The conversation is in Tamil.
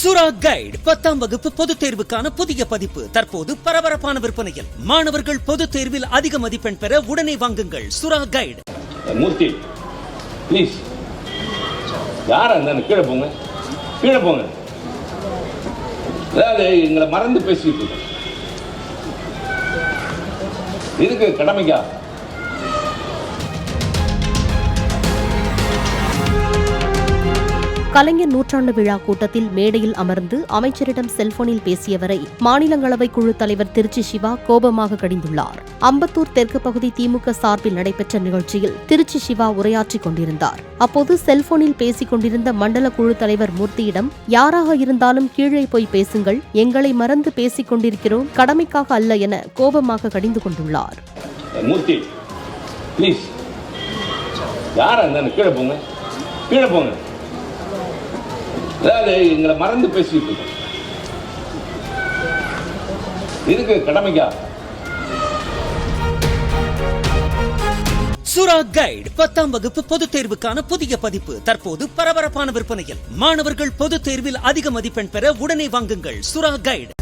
சுரா கைடு 10ஆம் வகுப்பு பொதுத் தேர்வுக்கான புதிய பதிப்பு தற்போது பரபரப்பான விற்பனையில். மாணவர்கள் பொதுத் தேர்வில் அதிக மதிப்பெண் பெற உடனே வாங்குங்கள் சுரா கைடு. மூர்த்தி ப்ளீஸ், யாரா இருந்தாலும் கீழே போங்க, கீழே போங்க. அதாவது எங்களை மறந்து பேசிட்டு இருக்கோம். இதுக்கு கடமைக்கா? கலைஞர் நூற்றாண்டு விழா கூட்டத்தில் மேடையில் அமர்ந்து அமைச்சரிடம் செல்போனில் பேசியவரை மாநிலங்களவை குழு தலைவர் திருச்சி சிவா கோபமாக கடிந்துள்ளார். அம்பத்தூர் தெற்கு பகுதி திமுக சார்பில் நடைபெற்ற நிகழ்ச்சியில் திருச்சி சிவா உரையாற்றிக் கொண்டிருந்தார். அப்போது செல்போனில் பேசிக் கொண்டிருந்த மண்டல குழு தலைவர் மூர்த்தியிடம், யாராக இருந்தாலும் கீழே போய் பேசுங்கள், எங்களை மறந்து பேசிக் கொண்டிருக்கிறோம், கடமைக்காக அல்ல என கோபமாக கடிந்து கொண்டுள்ளார். மூர்த்தி ப்ளீஸ், யாரா இருந்தாலும் கீழே போங்க, கீழே போங்க. அதாவது எங்களை மறந்து பேசிட்டு இருக்கோம். இதுக்கு கடமைக்கா? சுரா கைடு 10ஆம் வகுப்பு பொதுத் தேர்வுக்கான புதிய பதிப்பு தற்போது பரபரப்பான விற்பனையில். மாணவர்கள் பொதுத் தேர்வில் அதிக மதிப்பெண் பெற உடனே வாங்குங்கள் சுரா கைடு.